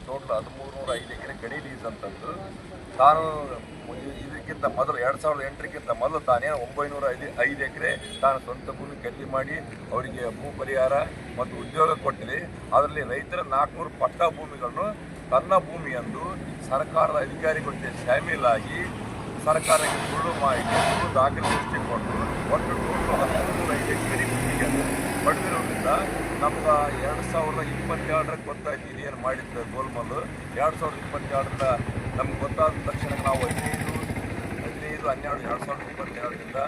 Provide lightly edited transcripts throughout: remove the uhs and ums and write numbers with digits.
Total 1305 ಎಕರೆ ಗಣಿ lease ಅಂತಂದು ತಾನು ಇದಕ್ಕಿಂತ ಮೊದಲು 2008ಕ್ಕಿಂತ ಮೊದಲು ತಾನೇ 905 ಎಕರೆ ತಾನು ಸ್ವಂತ ಭೂಮಿ ಖರೀದಿ ಮಾಡಿ ಅವರಿಗೆ ಭೂ ಪರಿಹಾರ ಮತ್ತು ಉದ್ಯೋಗ ಕೊಟ್ಟಿದೆ. ಅದರಲ್ಲಿ ರೈತರ 400 ಪಟ್ಟಾ ಭೂಮಿಗಳನ್ನು ತನ್ನ ಭೂಮಿಯಂದು ಸರ್ಕಾರದ ಅಧಿಕಾರಿಗಳ ಜೊತೆ ಶಾಮೀಲಾಗಿ ಸರ್ಕಾರಕ್ಕೆ ಸುಳ್ಳು ಮಾಹಿತಿ ದಾಖಲೆ ಸೃಷ್ಟಿ ಕೊಟ್ಟು ಒಟ್ಟು ಟೋಟಲ್ 1305 ಎಕರೆ ಭೂಮಿಗೆ ಪಡೆದಿರೋದ್ರಿಂದ ನಮ್ಗೆ 2022 ಗೊತ್ತಾಯ್ತು ಇದೇನು ಮಾಡಿದ್ದ ಗೋಲ್ಮಾಲು. 2022 ನಮ್ಗೆ ಗೊತ್ತಾದ ತಕ್ಷಣ ನಾವು 15/12/2022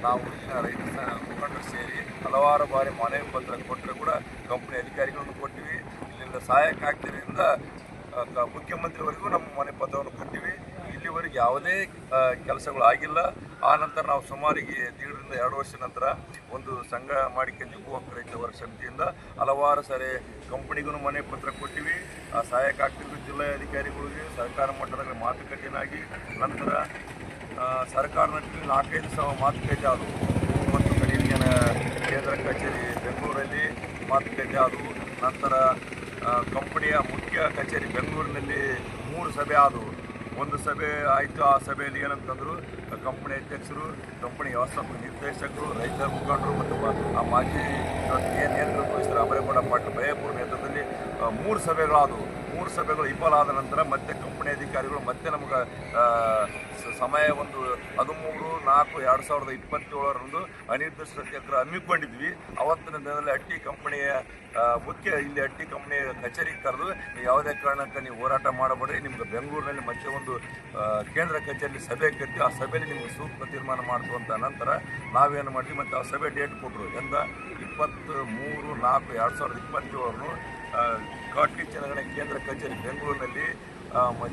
ನಾವು ಇಲ್ಲಿನ ರೈತ ಮುಖಂಡರು ಸೇರಿ ಹಲವಾರು ಬಾರಿ ಮನವಿ ಪತ್ರ ಕೊಟ್ಟರೆ ಕೂಡ ಕಂಪ್ನಿ ಅಧಿಕಾರಿಗಳನ್ನು ಕೊಟ್ಟಿವಿ. ಇಲ್ಲಿಂದ ಸಹಾಯಕ ಆಗ್ತಿರೋದ್ರಿಂದ ಮುಖ್ಯಮಂತ್ರಿವರೆಗೂ ನಮ್ಮ ಮನೆ ಪತ್ರವನ್ನು ಕೊಟ್ಟಿವಿ. ಇಲ್ಲಿವರೆಗೆ ಯಾವುದೇ ಕೆಲಸಗಳು ಆಗಿಲ್ಲ. ಆ ನಂತರ ನಾವು ಸುಮಾರಿಗೆ 1.5 ವರ್ಷ ನಂತರ ಒಂದು ಸಂಘ ಮಾಡಿಕೊಂಡು ಯುವಕ ರೈತ ವರ್ಗ ಸಮಿತಿಯಿಂದ ಹಲವಾರು ಸಾರಿ ಕಂಪನಿಗೂ ಮನೆ ಪತ್ರ ಕೊಟ್ಟಿವಿ. ಸಹಾಯಕ ಆಗ್ತಿರೋ ಜಿಲ್ಲಾಧಿಕಾರಿಗಳಿಗೆ ಸರ್ಕಾರ ಮಟ್ಟದ ಮಾತುಕತೆಯಾಗಿ ನಂತರ ಸರ್ಕಾರದಲ್ಲಿ 4-5 ಸಾವಿರ ಮಾತುಕತೆ ಆದವು ಮತ್ತು ಖರೀದಿಯ ಕೇಂದ್ರ ಕಚೇರಿ ಬೆಂಗಳೂರಲ್ಲಿ ಮಾತುಕತೆ ಆದವು. ನಂತರ ಕಂಪನಿಯ ಮುಖ್ಯ ಕಚೇರಿ ಬೆಂಗಳೂರಿನಲ್ಲಿ 3 ಸಭೆ ಆದವು. ಒಂದು ಸಭೆ ಆಯಿತು. ಆ ಸಭೆಯಲ್ಲಿ ಏನಂತಂದರು, ಕಂಪನಿ ಅಧ್ಯಕ್ಷರು, ಕಂಪನಿ ವ್ಯವಸ್ಥಾಪಕ ನಿರ್ದೇಶಕರು, ರೈತ ಮುಖಂಡರು ಮತ್ತು ಆ ಮಾಜಿ ನೇತೃತ್ವ ವಹಿಸಿದ ಅಮರೇಗೌಡ ಪಾಟೀಲ್ ಬಯಪುರ ನೇತೃತ್ವದಲ್ಲಿ 3 ಸಭೆಗಳಾದವು. 3 ಸಭೆಗಳು ವಿಫಲಾದ ನಂತರ ಮತ್ತೆ ಕಂಪನಿ ಅಧಿಕಾರಿಗಳು ಮತ್ತೆ ನಮಗೆ ಸಮಯ ಒಂದು 13/4/2027 ಅನಿರ್ದಿಷ್ಟ ಸತ್ಯಾಗ್ರಹ ಹಮ್ಮಿಕೊಂಡಿದ್ವಿ. ಅವತ್ತಿನ ದಿನದಲ್ಲಿ ಅಟ್ಟಿ ಕಂಪನಿಯ ಮುಖ್ಯ ಇಲ್ಲಿ ಅಟ್ಟಿ ಕಂಪನಿಯ ಕಚೇರಿಗೆ ಕರೆದು ಯಾವುದೇ ಕಾರಣಕ್ಕೆ ನೀವು ಹೋರಾಟ ಮಾಡಬೇಡ್ರಿ, ನಿಮ್ಗೆ ಬೆಂಗಳೂರಿನಲ್ಲಿ ಮತ್ತೆ ಒಂದು ಕೇಂದ್ರ ಕಚೇರಿಯಲ್ಲಿ ಸಭೆ ಕರೆದು ಆ ಸಭೆಯಲ್ಲಿ ನಿಮ್ಗೆ ಸೂಕ್ತ ತೀರ್ಮಾನ ಮಾಡ್ತು ಅಂತ ನಂತರ ನಾವೇನು ಮಾಡಿದ್ವಿ. ಮತ್ತು ಆ ಸಭೆ ಡೇಟ್ ಕೊಟ್ಟರು ಎಂದ 23/4/2027 ಕಾಟ್ಲಿ ಚುನಾವಣೆ ಕೇಂದ್ರ ಕಚೇರಿ ಬೆಂಗಳೂರಿನಲ್ಲಿ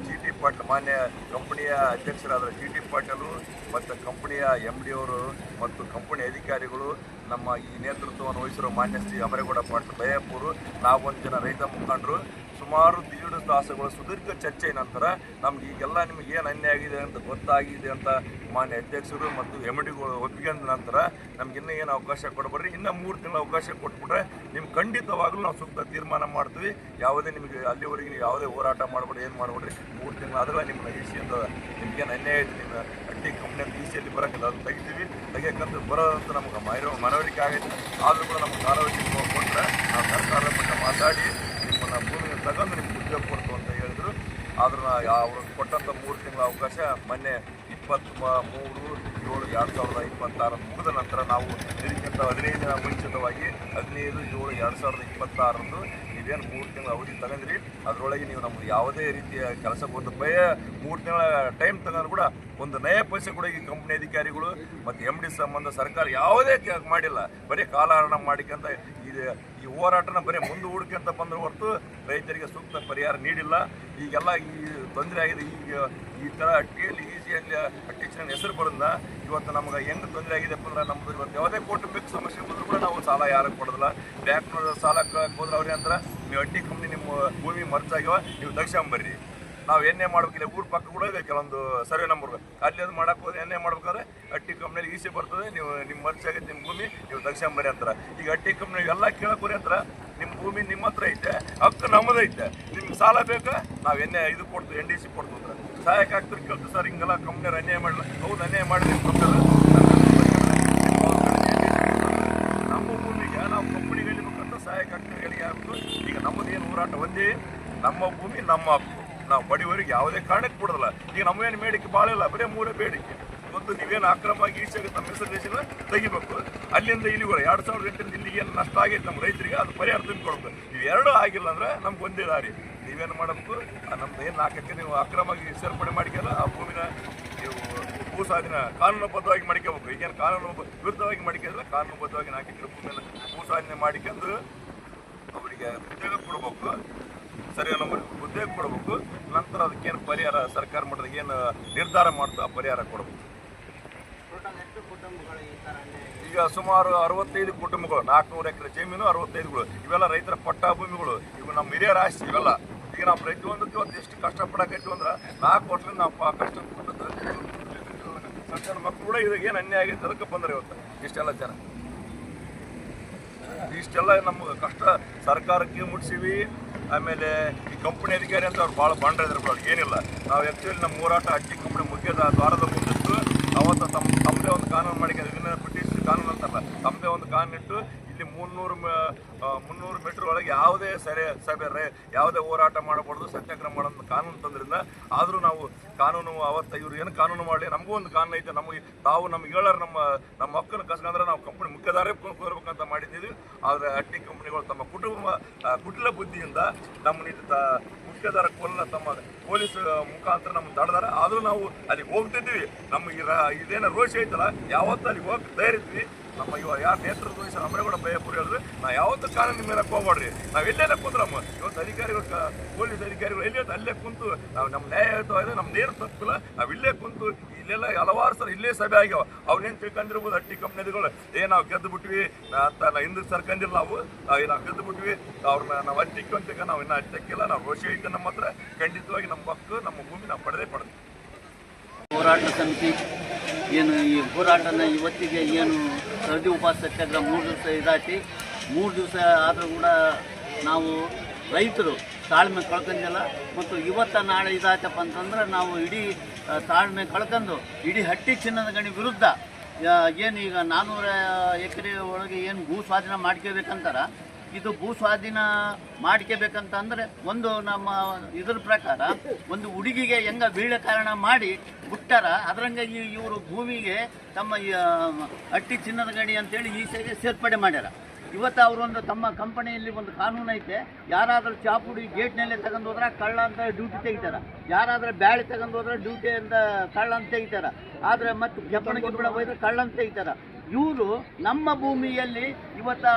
GT ಪಾಟೀಲ್ ಮಾನ್ಯ ಕಂಪನಿಯ ಅಧ್ಯಕ್ಷರಾದ GT ಪಾಟೀಲು ಮತ್ತು ಕಂಪನಿಯ MD ಅವರು ಮತ್ತು ಕಂಪನಿ ಅಧಿಕಾರಿಗಳು ನಮ್ಮ ಈ ನೇತೃತ್ವವನ್ನು ವಹಿಸಿರೋ ಮಾನ್ಯ ಶ್ರೀ ಅಮರೇಗೌಡ ಪಾಟೀಲ್ ಬಯಪುರು ನಾವೊಂದು ಜನ ರೈತ ಮುಖಂಡರು ಸುಮಾರು 1.5 ತಾಸುಗಳ ಸುದೀರ್ಘ ಚರ್ಚೆ ನಂತರ ನಮ್ಗೆ ಈಗೆಲ್ಲ ನಿಮಗೆ ಏನು ಅನ್ಯಾಯ ಆಗಿದೆ ಅಂತ ಗೊತ್ತಾಗಿದೆ ಅಂತ ಮಾನ್ಯ ಅಧ್ಯಕ್ಷರು ಮತ್ತು MDಗಳು ಒಪ್ಪಿಕೊಂಡ ನಂತರ ನಮ್ಗೆ ಇನ್ನೂ ಏನು ಅವಕಾಶ ಕೊಡಬೇಡ್ರಿ, ಇನ್ನೂ 3 ತಿಂಗಳ ಅವಕಾಶ ಕೊಟ್ಬಿಟ್ರೆ ನಿಮ್ಗೆ ಖಂಡಿತವಾಗಲೂ ನಾವು ಸೂಕ್ತ ತೀರ್ಮಾನ ಮಾಡ್ತೀವಿ. ಯಾವುದೇ ನಿಮಗೆ ಅಲ್ಲಿವರೆಗೆ ನೀವು ಯಾವುದೇ ಹೋರಾಟ ಮಾಡಬೇಡಿ, ಏನು ಮಾಡಬೇಡ್ರಿ, 3 ತಿಂಗಳು ಆದ್ರೆ ನಿಮ್ಮ ಈಸಿಯಿಂದ ನಿಮ್ಗೇನು ಅನ್ಯಾಯ ಇದೆ, ನಿಮ್ಮ ಅಟ್ಟಿ ಕಂಪ್ನಿಯಿಂದ ಈಸಿಯಲ್ಲಿ ಬರೋಕ್ಕಿಲ್ಲ, ಅದನ್ನು ತೆಗಿತೀವಿ. ತೆಗಿಯೋಕ್ಕಂತ ಬರೋದಂತ ನಮ್ಗೆ ಮನವರಿಕೆ ಆಗೈತೆ. ಆದರೂ ಕೂಡ ನಮ್ಗೆ ಕಾಲಾವಧಿ ಕೊಟ್ಟರೆ ನಾವು ಸರ್ಕಾರದ ಮಟ್ಟ ಮಾತಾಡಿ ನಿಮ್ಮನ್ನು ಭೂಮಿಗೆ ತಗೊಂಡು ನಿಮ್ಗೆ ಉದ್ಯೋಗ ಕೊಡ್ತು ಅಂತ ಹೇಳಿದರು. ಆದ್ರೂ ಅವರು ಕೊಟ್ಟಂಥ 3 ತಿಂಗಳ ಅವಕಾಶ ಮೊನ್ನೆ 23/7/2026 ಮುಗಿದ ನಂತರ ನಾವು ಇದಕ್ಕಿಂತ 15 ದಿನ ಮುಂಚಿತವಾಗಿ 15/7/2026 ನೀವೇನು 3 ತಿಂಗಳ ಅವಧಿ ತಗೊಂಡ್ರಿ, ಅದರೊಳಗೆ ನೀವು ನಮ್ಗೆ ಯಾವುದೇ ರೀತಿಯ ಕೆಲಸ ಒಂದು 3 ತಿಂಗಳ ಟೈಮ್ ತಗೊಂಡು ಕೂಡ ಒಂದು ನಯ ಪೈಸೆ ಕೂಡ ಈ ಕಂಪ್ನಿ ಅಧಿಕಾರಿಗಳು ಮತ್ತು MD ಸಂಬಂಧ ಸರ್ಕಾರ ಯಾವುದೇ ಮಾಡಿಲ್ಲ. ಬರೀ ಕಾಲಹರಣ ಮಾಡಿಕೊಂತ ಈ ಹೋರಾಟನ ಬರೀ ಮುಂದೆ ಹುಡುಕಂತ ಬಂದ್ರೆ ಹೊರತು ರೈತರಿಗೆ ಸೂಕ್ತ ಪರಿಹಾರ ನೀಡಿಲ್ಲ. ಈಗೆಲ್ಲ ಈ ತೊಂದರೆ ಆಗಿದೆ. ಈಗ ಈ ಥರ ಅಟ್ಟಿಯಲ್ಲಿ ಈಸಿಯಲ್ಲಿ ಅಟ್ಟಿ ಚೆನ್ನಾಗಿ ಹೆಸರು ಬರೋದ್ರಿಂದ ಇವತ್ತು ನಮ್ಗೆ ಹೆಂಗೆ ತೊಂದರೆ ಆಗಿದೆ ಅಂದ್ರೆ ನಮ್ಮದು ಇವತ್ತು ಯಾವುದೇ ಕೌಟುಂಬಿಕ ಸಮಸ್ಯೆ ಬಂದರೂ ಕೂಡ ನಾವು ಸಾಲ ಯಾರಿಗೆ ಕೊಡೋದಿಲ್ಲ. ಬ್ಯಾಂಕ್ನವ್ರ ಸಾಲಕ್ಕೆ ಹೋದ್ರೆ ಅವ್ರೆ ಅಂದ್ರೆ ನೀವು ಅಟ್ಟಿ ಕಂಪ್ನಿ ನಿಮ್ಮ ಭೂಮಿ ಮರ್ಚಾಗ್ಯವ, ನೀವು ದಕ್ಷಂಬರ್ರಿ, ನಾವು ಎಣ್ಣೆ ಮಾಡ್ಬೇಕಿಲ್ಲ. ಊರ ಪಕ್ಕ ಕೂಡ ಇದೆ ಕೆಲವೊಂದು ಸರ್ವೆ ನಂಬರ್, ಅಲ್ಲಿ ಅದು ಮಾಡಕ್ಕೆ ಹೋದ್ರೆ ಎಣ್ಣೆ ಮಾಡ್ಬೇಕಾದ್ರೆ ಅಟ್ಟಿ ಕಂಪ್ನಿಯಲ್ಲಿ ಈಸಿ ಬರ್ತದೆ, ನೀವು ನಿಮ್ಮ ಮರ್ಚಾಗೈತೆ ನಿಮ್ಮ ಭೂಮಿ, ನೀವು ದಕ್ಷಂಬರಿ ಅಂತಾರೆ. ಈಗ ಅಟ್ಟಿ ಕಂಪ್ನಿ ಎಲ್ಲ ಕೇಳಕೋರಿ ಅಂತಾರೆ, ನಿಮ್ಮ ಭೂಮಿ ನಿಮ್ಮ ಹತ್ರ ಐತೆ, ಹಕ್ಕು ನಮ್ಮದೈತೆ, ನಿಮ್ಗೆ ಸಾಲ ಬೇಕಾ, ನಾವು ಎಣ್ಣೆ ಇದು ಕೊಡ್ತೀವಿ, NDC ಕೊಡ್ತೀವಿ ಅಂದ್ರೆ ಸಹಾಯಕ ಆಗ್ತಾರೆ. ಕೇಳ್ತೀವಿ ಸರ್, ಹಿಂಗೆಲ್ಲ ಕಂಪ್ನಿಯವ್ರು ಅನ್ಯಾಯ ಮಾಡಲ್ಲ. ಹೌದು, ಅನ್ಯಾಯ ಮಾಡಿದ್ರೆ ಕೊಡ್ತಾರೆ. ನಮ್ಮ ಭೂಮಿಗೆ ನಾವು ಕಂಪ್ನಿಗೆ ಹೇಳ್ಬೇಕಂತ ಸಹಾಯಕ ಆಗ್ತಾರೆ ಹೇಳಿಕೆ ಆಗ್ಬೇಕು. ಈಗ ನಮ್ಮದೇನು ಹೋರಾಟ ಒಂದೇ, ನಮ್ಮ ಭೂಮಿ ನಮ್ಮ ಹಕ್ಕು, ನಾವು ಬಡಿವರಿಗೆ ಯಾವುದೇ ಕಾರಣಕ್ಕೆ ಕೊಡೋದಿಲ್ಲ. ಈಗ ನಮ್ಮೇನು ಬೇಡಿಕೆ ಭಾಳ ಇಲ್ಲ, ಬರೀ 3 ಬೇಡಿಕೆ. ಒಂದು ನೀವೇನು ಅಕ್ರಮವಾಗಿ ಈಚೆಗೆ ನಮ್ಮ ಹೆಸರು ದೇಶನ ತೆಗಿಬೇಕು, ಅಲ್ಲಿಂದ ಇಲ್ಲಿಗಳು 2008 ಇಲ್ಲಿಗೆ ಏನು ನಷ್ಟ ಆಗೈತೆ ನಮ್ಮ ರೈತರಿಗೆ ಅದು ಪರಿಹಾರ ತಂದುಕೊಡ್ಬೇಕು. ನೀವು 2 ಆಗಿಲ್ಲ ಅಂದ್ರೆ ನಮ್ಗೆ ಒಂದೇ ದಾರಿ. ನೀವೇನು ಮಾಡಬೇಕು, ನಮ್ದು ಏನು 4 ಎಕರೆ ನೀವು ಅಕ್ರಮವಾಗಿ ಸೇರ್ಪಡೆ ಮಾಡಿಕಲ್ಲ ಆ ಭೂಮಿನ ನೀವು ಭೂ ಸ್ವಾಧೀನ ಕಾನೂನುಬದ್ಧವಾಗಿ ಮಾಡ್ಕೋಬೇಕು. ಈಗೇನು ಕಾನೂನು ವಿರುದ್ಧವಾಗಿ ಮಾಡ್ಕೊಂಡಿದ್ರೆ ಕಾನೂನುಬದ್ಧವಾಗಿ ನಾಲ್ಕು ಭೂಮಿಯನ್ನು ಭೂ ಸ್ವಾಧೀನ ಮಾಡಿಕೊಂಡು ಅವರಿಗೆ ಉದ್ಯೋಗ ಕೊಡಬೇಕು, ಸರಿಯಾದ ನಂಬರ್ ಉದ್ಯೋಗ ಕೊಡಬೇಕು. ನಂತರ ಅದಕ್ಕೇನು ಪರಿಹಾರ ಸರ್ಕಾರ ಮಟ್ಟದಾಗ ಏನು ನಿರ್ಧಾರ ಮಾಡ್ತಾ ಆ ಪರಿಹಾರ ಕೊಡಬೇಕು. ಈಗ ಸುಮಾರು 65 ಕುಟುಂಬಗಳು, 400 ಎಕರೆ ಜಮೀನು, 65ಗಳು, ಇವೆಲ್ಲ ರೈತರ ಪಟ್ಟ ಭೂಮಿಗಳು. ಇವು ನಮ್ಮ ಹಿರಿಯರ ಆಸ್ತಿ ಇವೆಲ್ಲ. ಈಗ ನಾವು ಪ್ರತಿಯೊಂದಕ್ಕೆ ಇವತ್ತು ಎಷ್ಟು ಕಷ್ಟಪಡಕೈತಿ ಅಂದ್ರೆ 4 ವರ್ಷದಿಂದ ನಾವು ಕಷ್ಟಪಟ್ಟದ್ದು ಸಣ್ಣ ಮಕ್ಕಳು ಕೂಡ ಇದು ಏನು ಅನ್ಯಾಯ ಆಗೈತೆ ಅದಕ್ಕೆ ಬಂದರೆ ಇವತ್ತು ಇಷ್ಟೆಲ್ಲ ಜನ ಇಷ್ಟೆಲ್ಲ ನಮ್ಮ ಕಷ್ಟ ಸರ್ಕಾರಕ್ಕೆ ಮುಟ್ಸಿವಿ. ಆಮೇಲೆ ಈ ಕಂಪನಿ ಅಧಿಕಾರಿ ಅಂತ ಅವ್ರು ಭಾಳ ಬಂಡ್ರ ಇದ್ರು, ಅವ್ರಿಗೆ ಏನಿಲ್ಲ. ನಾವು ಆ್ಯಕ್ಚುಲಿ ನಮ್ಮ ಹೋರಾಟ ಅಕ್ಕಿ ಕಂಪನಿ ಮುಖ್ಯದ ದ್ವಾರದ ಮುಂದಿತ್ತು. ಅವತ್ತು ತಮ್ಮದೇ ಒಂದು ಕಾನೂನು ಮಾಡಿಕೊಂಡು, ಇದನ್ನ ಬ್ರಿಟಿಷ್ ಕಾನೂನು ಅಂತಲ್ಲ, ತಮ್ಮದೇ ಒಂದು ಕಾನೂನು ಇಟ್ಟು ಇಲ್ಲಿ 300 ಮೀಟರ್ ಒಳಗೆ ಯಾವುದೇ ಸಭೆ ಯಾವುದೇ ಹೋರಾಟ ಮಾಡಬಾರ್ದು, ಸತ್ಯಾಗ್ರಹ ಮಾಡೋದು ಕಾನೂನು ತಂದ್ರಿಂದ. ಆದರೂ ನಾವು ಕಾನೂನು ಅವತ್ತು ಇವ್ರು ಏನು ಕಾನೂನು ಮಾಡಲಿ, ನಮಗೂ ಒಂದು ಕಾನೂನು ಐತೆ. ನಮ್ಗೆ ಹೇಳೋರು ನಮ್ಮ ಮಕ್ಕಳನ್ನ ಕಸ್ಕೊಂಡ್ರೆ ನಾವು ಕಂಪನಿ ಮುಖ್ಯದಾರೇ ಕೋರ್ಬೇಕಂತ ಮಾಡಿದ್ದೀವಿ. ಆದರೆ ಅಟ್ಟಿ ಕಂಪನಿಗಳು ತಮ್ಮ ಕುಟಿಲ ಬುದ್ಧಿಯಿಂದ ನಮ್ಮನ್ನ ಮುಖ್ಯದಾರ ತಮ್ಮ ಪೊಲೀಸ್ ಮುಖಾಂತರ ನಮ್ಗೆ ತಡೆದಾರ. ಆದರೂ ನಾವು ಅಲ್ಲಿಗೆ ಹೋಗ್ತಿದ್ವಿ. ನಮಗೆ ಇದೇನೋ ರೋಷ ಐತಲ್ಲ, ಯಾವತ್ತೂ ಅಲ್ಲಿಗೆ ಹೋಗಿ ಧೈರ್ಯದ್ವಿ. ನಮ್ಮ ಇವಾಗ ಯಾರು ನೇತೃತ್ವ ವಹಿಸ ಅಮರೇಗೌಡ ಭಯಪುರ ಹೇಳಿದ್ರೆ ನಾವು ಯಾವತ್ತೂ ಕಾನೂನು ಮೇಲೆ ಹೋಗ್ಬೇಡ್ರಿ, ನಾವು ಎಲ್ಲೆಲ್ಲ ಕುಂದ್ರಮ್ಮ. ಇವತ್ತು ಅಧಿಕಾರಿಗಳು ಪೊಲೀಸ್ ಅಧಿಕಾರಿಗಳು ಎಲ್ಲಿ ಅಲ್ಲೇ ಕುಂತು ನಾವು ನಮ್ಮ ನ್ಯಾಯಯುತವಾದ ನಮ್ಮ ನೇರ ತಪ್ಪಿಲ್ಲ, ನಾವು ಇಲ್ಲೇ ಕುಂತು ಇಲ್ಲೆಲ್ಲ ಹಲವಾರು ಸಲ ಇಲ್ಲೇ ಸಭೆ ಆಗ್ಯಾವ. ಅವ್ನೇನು ತಿಳ್ಕೊಂಡಿರ್ಬೋದು ಅಟ್ಟಿ ಕಂಪ್ನಿಗಳು ನಾವು ಗೆದ್ದು ಬಿಟ್ವಿ ಅಂತ ಹಿಂದಕ್ಕೆ ಸರ್ಕಂದಿಲ್ಲ. ನಾವು ಗೆದ್ದು ಬಿಟ್ವಿ, ಅವ್ರನ್ನ ನಾವು ಹತ್ತಿಕ್ಕೆ ಅಂತ ನಾವು ಇನ್ನೂ ಹತ್ತಕ್ಕಿಲ್ಲ. ನಾವು ರೋಷಿ ಐತೆ ನಮ್ಮ ಹತ್ರ. ಖಂಡಿತವಾಗಿ ನಮ್ಮ ಹಕ್ಕು, ನಮ್ಮ ಭೂಮಿ ನಾವು ಪಡೆದೇ ಪಡೆದು ಹೋರಾಟ ಸಮಿತಿ ಏನು ಈ ಹೋರಾಟನ ಇವತ್ತಿಗೆ ಏನು ಸರದಿ ಉಪವಾಸ ಸತ್ಯಾಗ್ರಹ 3 ದಿವಸ ಇದಾಯ್ತು. 3 ದಿವಸ ಆದರೂ ಕೂಡ ನಾವು ರೈತರು ತಾಳ್ಮೆ ಕಳ್ಕೊಂಡಿಲ್ಲ. ಮತ್ತು ಇವತ್ತು ನಾಳೆ ಇದಾಯ್ತಪ್ಪ ಅಂತಂದ್ರೆ ನಾವು ಇಡೀ ತಾಳ್ಮೆ ಕಳ್ಕೊಂಡು ಇಡೀ ಹಟ್ಟಿ ಚಿನ್ನದ ಗಣಿ ವಿರುದ್ಧ ಏನು ಈಗ 400 ಎಕರೆ ಒಳಗೆ ಏನು ಭೂ ಸ್ವಾಧೀನ ಮಾಡ್ಕೋಬೇಕಂತಾರ, ಇದು ಭೂ ಸ್ವಾಧೀನ ಮಾಡ್ಕೋಬೇಕಂತ ಅಂದರೆ ಒಂದು ನಮ್ಮ ಇದ್ರ ಪ್ರಕಾರ ಒಂದು ಹುಡುಗಿಗೆ ಹೆಂಗೆ ಬೀಳ ಕಾರಣ ಮಾಡಿ ಬಿಟ್ಟಾರ, ಅದರಂಗಾಗಿ ಇವರು ಭೂಮಿಗೆ ತಮ್ಮ ಅಟ್ಟಿ ಚಿನ್ನದ ಗಣಿ ಅಂತೇಳಿ ಈ ಸೇರ್ಪಡೆ ಮಾಡ್ಯಾರ. ಇವತ್ತು ಅವರೊಂದು ತಮ್ಮ ಕಂಪನಿಯಲ್ಲಿ ಒಂದು ಕಾನೂನು ಐತೆ, ಯಾರಾದರೂ ಚಾಪುಡಿ ಗೇಟ್ನಲ್ಲೇ ತಗೊಂಡು ಹೋದ್ರೆ ಕಳ್ಳ ಅಂತ ಡ್ಯೂಟಿ ತೆಗಿತಾರೆ, ಯಾರಾದರೂ ಬ್ಯಾಳೆ ತಗೊಂಡು ಹೋದ್ರೆ ಡ್ಯೂಟಿ ಅಂತ ಕಳ್ಳ ಅಂತ ತೆಗಿತಾರೆ, ಆದರೆ ಮತ್ತು ಕೆಪ್ಪಣ ಗಿಬ್ಬಳ ಹೋಯ್ದ್ರೆ ಕಳ್ಳ ಅಂತ ತೆಗಿತಾರೆ. ಇವರು ನಮ್ಮ ಭೂಮಿಯಲ್ಲಿ ಇವತ್ತು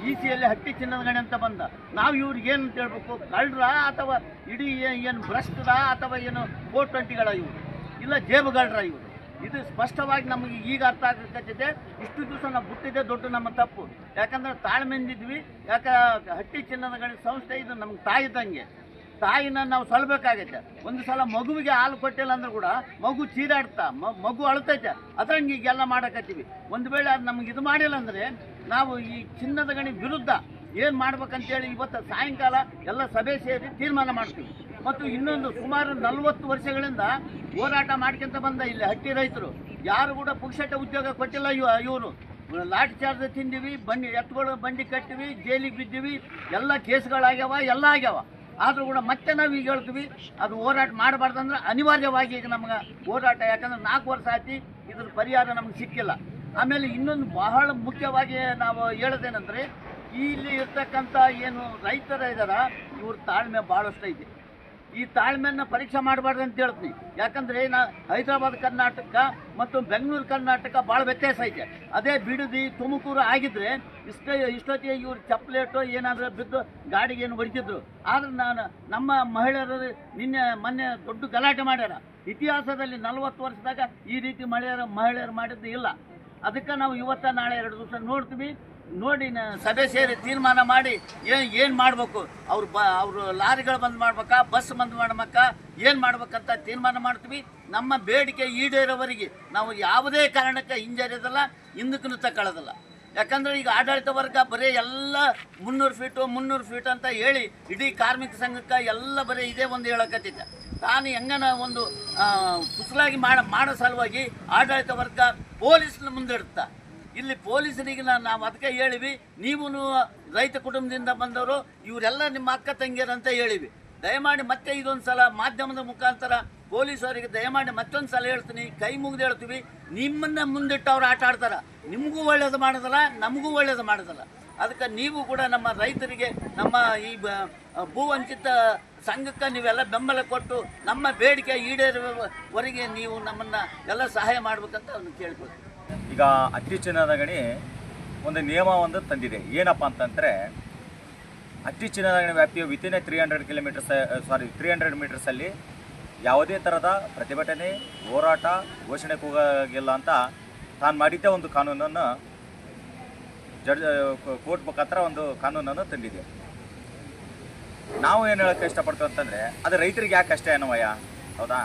ಈಸಿಯಲ್ಲಿ ಹಟ್ಟಿ ಚಿನ್ನದ ಗಣಿ ಅಂತ ಬಂದ. ನಾವು ಇವ್ರಿಗೆ ಏನು ಅಂತ ಹೇಳ್ಬೇಕು, ಕಳ್ಳರ ಅಥವಾ ಇಡೀ ಏನು ಭ್ರಷ್ಟದ ಅಥವಾ ಏನು 420ಗಳ ಇವರು, ಇಲ್ಲ ಜೇಬುಗಳ್ರ ಇವರು. ಇದು ಸ್ಪಷ್ಟವಾಗಿ ನಮಗೆ ಈಗ ಅರ್ಥ ಆಗತ್ತೆ. ಇಷ್ಟು ದಿವಸ ನಾವು ಬಿಟ್ಟಿದ್ದೆ ದೊಡ್ಡ ನಮ್ಮ ತಪ್ಪು. ಯಾಕಂದರೆ ತಾಳ್ಮೆಂದಿದ್ವಿ. ಯಾಕೆ ಹಟ್ಟಿ ಚಿನ್ನದ ಗಣಿ ಸಂಸ್ಥೆ ಇದು ನಮ್ಗೆ ತಾಯಿ ಇದ್ದಂಗೆ. ತಾಯಿನ ನಾವು ಸೊಲ್ಬೇಕಾಗೈತೆ. ಒಂದು ಸಲ ಮಗುವಿಗೆ ಹಾಲು ಕೊಟ್ಟಿಲ್ಲ ಅಂದ್ರೆ ಕೂಡ ಮಗು ಚೀರಾಡ್ತಾ ಮಗು ಅಳ್ತೈತೆ. ಅದ್ರಂಗೆ ಈಗೆಲ್ಲ ಮಾಡಕತ್ತೀವಿ. ಒಂದು ವೇಳೆ ಅದು ನಮ್ಗೆ ಇದು ಮಾಡಿಲ್ಲ ಅಂದರೆ ನಾವು ಈ ಚಿನ್ನದ ಗಣಿ ವಿರುದ್ಧ ಏನು ಮಾಡ್ಬೇಕಂತೇಳಿ ಇವತ್ತು ಸಾಯಂಕಾಲ ಎಲ್ಲ ಸಭೆ ಸೇರಿ ತೀರ್ಮಾನ ಮಾಡ್ತೀವಿ. ಮತ್ತು ಇನ್ನೊಂದು ಸುಮಾರು 40 ವರ್ಷಗಳಿಂದ ಹೋರಾಟ ಮಾಡ್ಕೊಂತ ಬಂದ ಇಲ್ಲಿ ಹಟ್ಟಿ ರೈತರು ಯಾರು ಕೂಡ ಪುಕ್ಷಟ ಉದ್ಯೋಗ ಕೊಟ್ಟಿಲ್ಲ. ಇವರು ಲಾಠಿ ಚಾರ್ಜ್ ತಿಂದಿವಿ, ಎತ್ತುಗಳು ಬಂಡಿ ಕಟ್ಟಿವಿ, ಜೈಲಿಗೆ ಬಿದ್ದೀವಿ, ಎಲ್ಲ ಕೇಸ್ಗಳಾಗ್ಯಾವ, ಎಲ್ಲ ಆಗ್ಯಾವ. ಆದರೂ ಕೂಡ ಮತ್ತೆ ನಾವು ಈಗ ಹೇಳ್ತೀವಿ, ಅದು ಹೋರಾಟ ಮಾಡಬಾರ್ದಂದ್ರೆ ಅನಿವಾರ್ಯವಾಗಿ ಈಗ ನಮ್ಗೆ ಹೋರಾಟ. ಯಾಕಂದ್ರೆ 4 ವರ್ಷ ಆಯ್ತು, ಇದ್ರ ಪರಿಹಾರ ನಮ್ಗೆ ಸಿಕ್ಕಿಲ್ಲ. ಆಮೇಲೆ ಇನ್ನೊಂದು ಬಹಳ ಮುಖ್ಯವಾಗಿ ನಾವು ಹೇಳೋದೇನೆಂದರೆ, ಇಲ್ಲಿ ಇರ್ತಕ್ಕಂಥ ಏನು ರೈತರ ಇದ್ದಾರ ಇವ್ರ ತಾಳ್ಮೆ ಭಾಳಷ್ಟು ಐತೆ. ಈ ತಾಳ್ಮೆಯನ್ನು ಪರೀಕ್ಷೆ ಮಾಡಬಾರ್ದು ಅಂತ ಹೇಳ್ತೀನಿ. ಯಾಕಂದರೆ ಹೈದರಾಬಾದ್ ಕರ್ನಾಟಕ ಮತ್ತು ಬೆಂಗಳೂರು ಕರ್ನಾಟಕ ಭಾಳ ವ್ಯತ್ಯಾಸ ಐತೆ. ಅದೇ ಬಿಡದಿ ತುಮಕೂರು ಆಗಿದ್ದರೆ ಇಷ್ಟೊತ್ತಿಗೆ ಇವ್ರು ಚಪ್ಲೇಟು ಏನಾದರೂ ಬಿದ್ದು ಗಾಡಿಗೆ ಏನು ಹೊಡಿತಿದ್ರು. ಆದರೆ ನಮ್ಮ ಮಹಿಳೆಯರು ಮೊನ್ನೆ ದೊಡ್ಡ ಗಲಾಟೆ ಮಾಡ್ಯಾರ. ಇತಿಹಾಸದಲ್ಲಿ 40 ವರ್ಷದಾಗ ಈ ರೀತಿ ಮಹಿಳೆಯರು ಮಾಡಿದ್ದು ಇಲ್ಲ. ಅದಕ್ಕೆ ನಾವು ಇವತ್ತು ನಾಳೆ 2 ದಿವಸ ನೋಡ್ತೀವಿ. ನೋಡಿ ಸಭೆ ಸೇರಿ ತೀರ್ಮಾನ ಮಾಡಿ ಏನು ಮಾಡಬೇಕು, ಅವರು ಲಾರಿಗಳು ಬಂದ್ ಮಾಡ್ಬೇಕಾ, ಬಸ್ ಬಂದ್ ಮಾಡ್ಬೇಕಾ, ಏನು ಮಾಡ್ಬೇಕಂತ ತೀರ್ಮಾನ ಮಾಡ್ತೀವಿ. ನಮ್ಮ ಬೇಡಿಕೆ ಈಡೇರೋವರೆಗೆ ನಾವು ಯಾವುದೇ ಕಾರಣಕ್ಕೆ ಹಿಂಜರಿಯೋದಲ್ಲ, ಹಿಂದಕ್ಕೂ ತಗೊಳ್ಳೋದಲ್ಲ. ಯಾಕಂದರೆ ಈಗ ಆಡಳಿತ ವರ್ಗ ಬರೀ ಎಲ್ಲ 300 ಫೀಟ್ ಅಂತ ಹೇಳಿ ಇಡೀ ಕಾರ್ಮಿಕ ಸಂಘಕ್ಕೆ ಎಲ್ಲ ಬರೀ ಇದೇ ಒಂದು ಹೇಳಕತ್ತಿದ್ದೆ. ತಾನು ಹೆಂಗನ ಒಂದು ಕುಸಲಾಗಿ ಮಾಡೋ ಸಲುವಾಗಿ ಆಡಳಿತ ವರ್ಗ ಪೊಲೀಸ್ನ ಮುಂದಿಡ್ತಾ. ಇಲ್ಲಿ ಪೊಲೀಸರಿಗೆ ನಾವು ಅದಕ್ಕೆ ಹೇಳಿವಿ, ನೀವು ರೈತ ಕುಟುಂಬದಿಂದ ಬಂದವರು, ಇವರೆಲ್ಲ ನಿಮ್ಮ ಅಕ್ಕ ತಂಗಿಯರಂತ ಹೇಳಿವಿ. ದಯಮಾಡಿ ಮತ್ತೆ ಇದೊಂದು ಸಲ ಮಾಧ್ಯಮದ ಮುಖಾಂತರ ಪೊಲೀಸವರಿಗೆ ದಯಮಾಡಿ ಮತ್ತೊಂದು ಸಲ ಹೇಳ್ತೀನಿ, ಕೈ ಮುಗಿದು ಹೇಳ್ತೀವಿ, ನಿಮ್ಮನ್ನ ಮುಂದಿಟ್ಟು ಅವ್ರು ಆಟ ಆಡ್ತಾರೆ. ನಿಮಗೂ ಒಳ್ಳೇದು ಮಾಡೋದಲ್ಲ, ನಮಗೂ ಒಳ್ಳೇದು ಮಾಡೋದಲ್ಲ. ಅದಕ್ಕೆ ನೀವು ಕೂಡ ನಮ್ಮ ರೈತರಿಗೆ ನಮ್ಮ ಈ ಭೂವಂಚಿತ ಸಂಘಕ್ಕೆ ನೀವೆಲ್ಲ ಬೆಂಬಲ ಕೊಟ್ಟು ನಮ್ಮ ಬೇಡಿಕೆ ಈಡೇರುವವರೆಗೆ ನೀವು ನಮ್ಮನ್ನು ಎಲ್ಲ ಸಹಾಯ ಮಾಡ್ಬೇಕಂತ ಅವ್ನು ಕೇಳ್ಕೊಳ್ತೀವಿ. ಈಗ ಅಟ್ಟಿ ಚಿನ್ನದ ಗಣಿ ಒಂದು ನಿಯಮ ಒಂದು ತಂದಿದೆ. ಏನಪ್ಪ ಅಂತಂದರೆ ಅಟ್ಟಿ ಚಿನ್ನದ ಗಣಿ ವ್ಯಾಪ್ತಿಯ ವಿತಿನ್ 300 ಮೀಟರ್ಸಲ್ಲಿ ಯಾವುದೇ ಥರದ ಪ್ರತಿಭಟನೆ, ಹೋರಾಟ, ಘೋಷಣೆ ಕೂಗಾಗಿಲ್ಲ ಅಂತ ತಾನು ಮಾಡಿದ್ದೇ ಒಂದು ಕಾನೂನನ್ನು ಕೋರ್ಟ್ ಮುಖಾಂತರ ಒಂದು ಕಾನೂನನ್ನು ತಂದಿದೆ. ನಾವು ಏನು ಹೇಳೋಕ್ಕೆ ಇಷ್ಟಪಡ್ತೀವಿ ಅಂತಂದರೆ ಅದು ರೈತರಿಗೆ ಯಾಕೆ ಅಷ್ಟೇ ಅನ್ನೋವಯ್ಯ, ಹೌದಾ?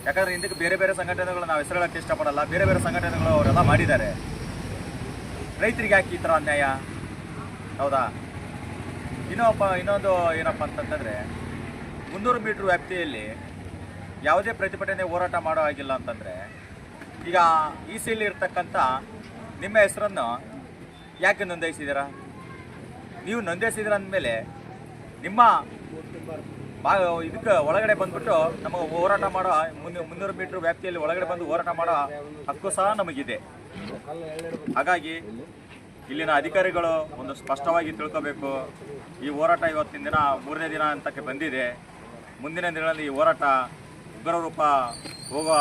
ಯಾಕಂದರೆ ಹಿಂದಕ್ಕೆ ಬೇರೆ ಬೇರೆ ಸಂಘಟನೆಗಳು ನಾವು ಹೆಸರು ಹೇಳೋಕ್ಕೆ ಇಷ್ಟಪಡಲ್ಲ, ಬೇರೆ ಬೇರೆ ಸಂಘಟನೆಗಳು ಅವರೆಲ್ಲ ಮಾಡಿದ್ದಾರೆ. ರೈತರಿಗೆ ಯಾಕೆ ಈ ಥರ ಅನ್ಯಾಯ, ಹೌದಾ? ಇನ್ನೊಂದು ಏನಪ್ಪ ಅಂತಂತಂದರೆ 300 ಮೀಟ್ರ್ ವ್ಯಾಪ್ತಿಯಲ್ಲಿ ಯಾವುದೇ ಪ್ರತಿಭಟನೆ ಹೋರಾಟ ಮಾಡೋ ಆಗಿಲ್ಲ ಅಂತಂದರೆ ಈಗ ಈ ಸಿಯಲ್ಲಿ ಇರ್ತಕ್ಕಂಥ ನಿಮ್ಮ ಹೆಸರನ್ನು ಯಾಕೆ ನೋಂದಾಯಿಸಿದ್ದೀರಾ? ನೀವು ನೋಂದಾಯಿಸಿದ್ದೀರ ಅಂದಮೇಲೆ ನಿಮ್ಮ ಇದಕ್ಕೆ ಒಳಗಡೆ ಬಂದ್ಬಿಟ್ಟು ನಮಗೆ ಹೋರಾಟ ಮಾಡೋ 300 ಮೀಟ್ರ್ ವ್ಯಾಪ್ತಿಯಲ್ಲಿ ಒಳಗಡೆ ಬಂದು ಹೋರಾಟ ಮಾಡೋ ಹಕ್ಕು ಸಹ ನಮಗಿದೆ. ಹಾಗಾಗಿ ಇಲ್ಲಿನ ಅಧಿಕಾರಿಗಳು ಒಂದು ಸ್ಪಷ್ಟವಾಗಿ ತಿಳ್ಕೋಬೇಕು. ಈ ಹೋರಾಟ ಇವತ್ತಿನ ದಿನ 3ನೇ ದಿನ ಅಂತಕ್ಕೆ ಬಂದಿದೆ. ಮುಂದಿನ ದಿನಗಳಲ್ಲಿ ಈ ಹೋರಾಟ ಉಗ್ರ ರೂಪ ಹೋಗುವ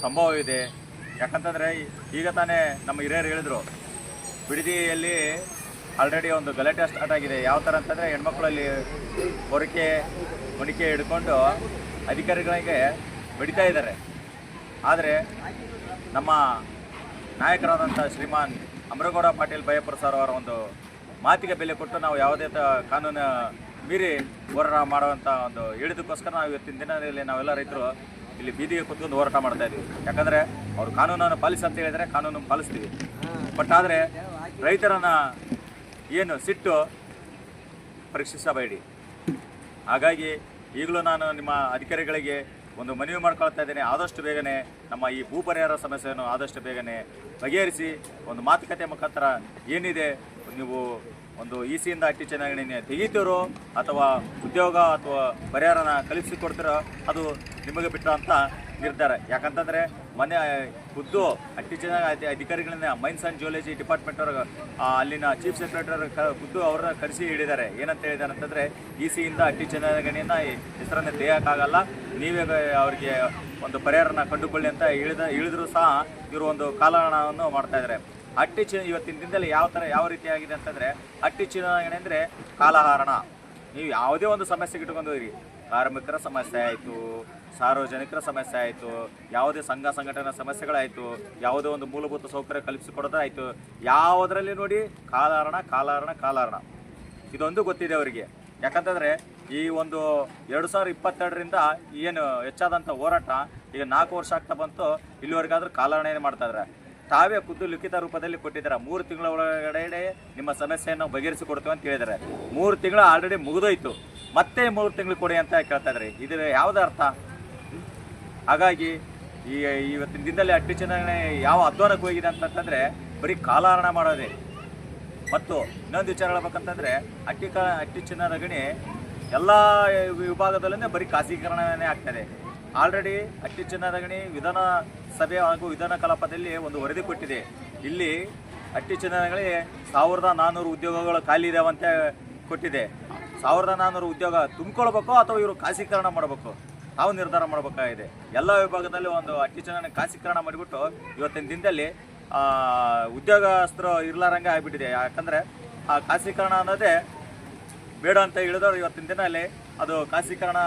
ಸಂಭವ ಇದೆ. ಯಾಕಂತಂದರೆ ಈಗ ತಾನೇ ನಮ್ಮ ಹಿರಿಯರು ಹೇಳಿದರು, ಬಿಡದಿಯಲ್ಲಿ ಆಲ್ರೆಡಿ ಒಂದು ಗಲಾಟೆ ಸ್ಟಾರ್ಟ್ ಆಗಿದೆ. ಯಾವ ಥರ ಅಂತಂದರೆ ಹೆಣ್ಮಕ್ಳಲ್ಲಿ ಮೊಣಿಕೆ ಹಿಡ್ಕೊಂಡು ಅಧಿಕಾರಿಗಳಿಗೆ ಬಡಿತಾ ಇದ್ದಾರೆ. ಆದರೆ ನಮ್ಮ ನಾಯಕರಾದಂಥ ಶ್ರೀಮಾನ್ ಅಮರಗೌಡ ಪಾಟೀಲ್ ಬಯ್ಯಪ್ಪರ ಸರ್ ಅವರ ಒಂದು ಮಾತಿಗೆ ಬೆಲೆ ಕೊಟ್ಟು ನಾವು ಯಾವುದೇ ಕಾನೂನು ಮೀರಿ ಹೋರಾಟ ಮಾಡುವಂಥ ಒಂದು ಹೇಳಿದಕ್ಕೋಸ್ಕರ ನಾವು ಇವತ್ತಿನ ದಿನದಲ್ಲಿ ನಾವೆಲ್ಲ ರೈತರು ಇಲ್ಲಿ ಬೀದಿಗೆ ಕೂತ್ಕೊಂಡು ಹೋರಾಟ ಮಾಡ್ತಾ ಇದ್ದೀವಿ. ಯಾಕಂದರೆ ಅವರು ಕಾನೂನನ್ನು ಪಾಲಿಸಿ ಅಂತ ಹೇಳಿದರೆ ಕಾನೂನು ಪಾಲಿಸ್ತೀವಿ. ಬಟ್ ಆದರೆ ರೈತರನ್ನು ಏನು ಸಿಟ್ಟು ಪರೀಕ್ಷಿಸಬೇಡಿ. ಹಾಗಾಗಿ ಈಗಲೂ ನಾನು ನಿಮ್ಮ ಅಧಿಕಾರಿಗಳಿಗೆ ಒಂದು ಮನವಿ ಮಾಡ್ಕೊಳ್ತಾ ಇದ್ದೇನೆ, ಆದಷ್ಟು ಬೇಗನೆ ನಮ್ಮ ಈ ಭೂ ಪರಿಹಾರ ಸಮಸ್ಯೆಯನ್ನು ಆದಷ್ಟು ಬೇಗನೆ ಬಗೆಹರಿಸಿ ಒಂದು ಮಾತುಕತೆ ಮುಖಾಂತರ ಏನಿದೆ ನೀವು ಒಂದು ಇಸಿಯಿಂದ ಅಟ್ಟಿ ಚುನಾವಣೆಯನ್ನು ತೆಗೀತೀರೋ ಅಥವಾ ಉದ್ಯೋಗ ಅಥವಾ ಪರಿಹಾರನ ಕಲಿಸಿಕೊಡ್ತೀರೋ ಅದು ನಿಮಗೆ ಬಿಟ್ಟು ಅಂತ ನಿರ್ಧಾರ. ಯಾಕಂತಂದರೆ ಮೊನ್ನೆ ಖುದ್ದು ಅಟ್ಟಿ ಚುನಾವಣೆ ಅಧಿಕಾರಿಗಳನ್ನ ಮೈನ್ಸ್ ಆ್ಯಂಡ್ ಜಿಯೋಲಜಿ ಡಿಪಾರ್ಟ್ಮೆಂಟ್ ಅವ್ರಿಗೆ ಅಲ್ಲಿನ ಚೀಫ್ ಸೆಕ್ರೆಟರಿ ಖುದ್ದು ಅವ್ರನ್ನ ಕರೆಸಿ ಹಿಡಿದ್ದಾರೆ. ಏನಂತ ಹೇಳಿದ್ದಾರೆ ಅಂತಂದರೆ ಇಸಿಯಿಂದ ಅಟ್ಟಿ ಚುನಾವಣೆಯನ್ನು ಹೆಸರನ್ನು ತೆಗೆಯೋಕ್ಕಾಗಲ್ಲ, ನೀವೇ ಅವರಿಗೆ ಒಂದು ಪರಿಹಾರನ ಕಂಡುಕೊಳ್ಳಿ ಅಂತ ಹೇಳಿದ್ರು ಸಹ ಇವರು ಒಂದು ಕಾಲಹರಣವನ್ನು ಮಾಡ್ತಾಯಿದ್ದಾರೆ. ಇವತ್ತಿನ ದಿನದಲ್ಲಿ ಯಾವ ರೀತಿಯಾಗಿದೆ ಅಂತಂದರೆ ಅಟ್ಟಿ ಚುನಾವಣೆ ಅಂದರೆ ಕಾಲಹರಣ. ನೀವು ಯಾವುದೇ ಒಂದು ಸಮಸ್ಯೆಗೆ ಇಟ್ಕೊಂಡು ಹೋಗಿ, ಕಾರ್ಮಿಕರ ಸಮಸ್ಯೆ ಆಯಿತು, ಸಾರ್ವಜನಿಕರ ಸಮಸ್ಯೆ ಆಯಿತು, ಯಾವುದೇ ಸಂಘ ಸಂಘಟನಾ ಸಮಸ್ಯೆಗಳಾಯಿತು, ಯಾವುದೇ ಒಂದು ಮೂಲಭೂತ ಸೌಕರ್ಯ ಕಲ್ಪಿಸಿಕೊಡೋದಾಯಿತು, ಯಾವುದರಲ್ಲಿ ನೋಡಿ ಕಾಲಹರಣ ಇದೊಂದು ಗೊತ್ತಿದೆ ಅವರಿಗೆ. ಯಾಕಂತಂದರೆ ಈ ಒಂದು 2022ರಿಂದ ಏನು ಹೆಚ್ಚಾದಂಥ ಹೋರಾಟ ಈಗ 4 ವರ್ಷ ಆಗ್ತಾ ಬಂತು. ಇಲ್ಲಿವರೆಗಾದ್ರೂ ಕಾಲಹರಣೆ ಮಾಡ್ತಾಯಿದ್ದಾರೆ. ತಾವೇ ಖುದ್ದು ಲಿಖಿತ ರೂಪದಲ್ಲಿ ಕೊಟ್ಟಿದ್ದಾರೆ. 3 ತಿಂಗಳ ಒಳಗಡೆ ನಿಮ್ಮ ಸಮಸ್ಯೆಯನ್ನು ಬಗೆಹರಿಸಿಕೊಡ್ತೀವಿ ಅಂತ ಹೇಳಿದ್ದಾರೆ. 3 ತಿಂಗಳು ಆಲ್ರೆಡಿ ಮುಗಿದೋಯ್ತು, ಮತ್ತೆ 3 ತಿಂಗಳು ಕೊಡಿ ಅಂತ ಕೇಳ್ತಾ ಇದ್ದಾರೆ. ಇದರ ಯಾವುದೇ ಅರ್ಥ? ಹಾಗಾಗಿ ಇವತ್ತಿನ ದಿನದಲ್ಲಿ ಅಟ್ಟಿ ಚುನಾವಣೆ ಯಾವ ಅಧ್ವಾನಕ್ಕೆ ಹೋಗಿದೆ ಅಂತಂದರೆ ಬರೀ ಕಾಲಹರಣ ಮಾಡೋದೇ. ಮತ್ತು ಇನ್ನೊಂದು ವಿಚಾರ ಹೇಳ್ಬೇಕಂತಂದರೆ ಅಟ್ಟಿ ಚಿನ್ನದ ಗಣಿ ಎಲ್ಲ ವಿಭಾಗದಲ್ಲೇ ಬರೀ ಖಾಸಗೀಕರಣವೇ ಆಗ್ತದೆ. ಆಲ್ರೆಡಿ ಅಟ್ಟಿ ಚಿನ್ನದ ಗಣಿ ವಿಧಾನಸಭೆ ಹಾಗೂ ವಿಧಾನ ಕಲಾಪದಲ್ಲಿ ಒಂದು ವರದಿ ಕೊಟ್ಟಿದೆ. ಇಲ್ಲಿ ಅಟ್ಟಿ ಚಿನ್ನದ ಗಣಿ 1400 ಉದ್ಯೋಗಗಳು ಖಾಲಿ ಇದಾವಂತೆ ಕೊಟ್ಟಿದೆ. 1400 ಉದ್ಯೋಗ ತುಂಬಿಕೊಳ್ಬೇಕು ಅಥವಾ ಇವರು ಖಾಸಗೀಕರಣ ಮಾಡಬೇಕು, ತಾವು ನಿರ್ಧಾರ ಮಾಡಬೇಕಾಗಿದೆ. ಎಲ್ಲ ವಿಭಾಗದಲ್ಲಿ ಒಂದು ಅಟ್ಟಿ ಚುನಾವಣೆ ಖಾಸಗೀಕರಣ ಮಾಡಿಬಿಟ್ಟು ಇವತ್ತಿನ ದಿನದಲ್ಲಿ ಉದ್ಯೋಗಸ್ಥರು ಇರ್ಲಾರಂಗೆ ಆಗಿಬಿಟ್ಟಿದೆ. ಯಾಕಂದರೆ ಆ ಖಾಸಗೀಕರಣ ಅನ್ನೋದೇ ಬೇಡ ಅಂತ ಹೇಳಿದವರು ಇವತ್ತಿನ ದಿನದಲ್ಲಿ ಅದು ಖಾಸಗೀಕರಣ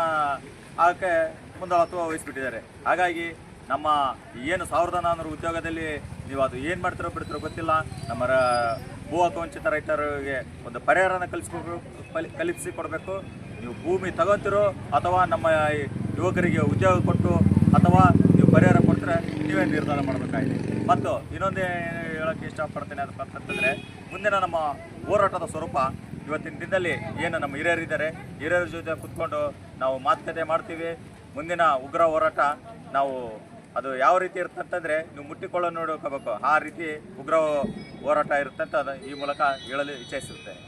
ಆಗೋಕ್ಕೆ ಮುಂದಾಳತ್ವ ವಹಿಸ್ಬಿಟ್ಟಿದ್ದಾರೆ. ಹಾಗಾಗಿ ನಮ್ಮ ಏನು 1400 ಉದ್ಯೋಗದಲ್ಲಿ ನೀವು ಅದು ಏನು ಮಾಡ್ತಿರೋ ಬಿಡ್ತಿರೋ ಗೊತ್ತಿಲ್ಲ. ನಮ್ಮ ಭೂ ಹಕ್ಕುವಂಚಿತ ರೈತರಿಗೆ ಒಂದು ಪರಿಹಾರನ ಕಲ್ಪಿಸಿಕೊಡ್ಬೇಕು. ನೀವು ಭೂಮಿ ತಗೋತಿರೋ ಅಥವಾ ನಮ್ಮ ಯುವಕರಿಗೆ ಉದ್ಯೋಗ ಕೊಟ್ಟು ಅಥವಾ ನೀವು ಪರಿಹಾರ ಕೊಟ್ಟರೆ ನೀವೇ ನಿರ್ಧಾರ ಮಾಡಬೇಕಾಗಿದೆ. ಮತ್ತು ಇನ್ನೊಂದೇ ಹೇಳೋಕ್ಕೆ ಇಷ್ಟಪಡ್ತೇನೆ ಅದಪ್ಪ ಅಂತಂದರೆ ಮುಂದಿನ ನಮ್ಮ ಹೋರಾಟದ ಸ್ವರೂಪ ಇವತ್ತಿನ ದಿನದಲ್ಲಿ ಏನು ನಮ್ಮ ಹಿರಿಯರಿದ್ದಾರೆ, ಹಿರಿಯರ ಜೊತೆ ಕೂತ್ಕೊಂಡು ನಾವು ಮಾತುಕತೆ ಮಾಡ್ತೀವಿ. ಮುಂದಿನ ಉಗ್ರ ಹೋರಾಟ ನಾವು ಅದು ಯಾವ ರೀತಿ ಇರುತ್ತೆ ಅಂತಂದರೆ ನೀವು ಮುಟ್ಟಿಕೊಳ್ಳೋ ನೋಡ್ಕೋಬೇಕು, ಆ ರೀತಿ ಉಗ್ರ ಹೋರಾಟ ಇರುತ್ತೆ ಅಂತ ಈ ಮೂಲಕ ಹೇಳಲು ಇಚ್ಛಿಸುತ್ತೇನೆ.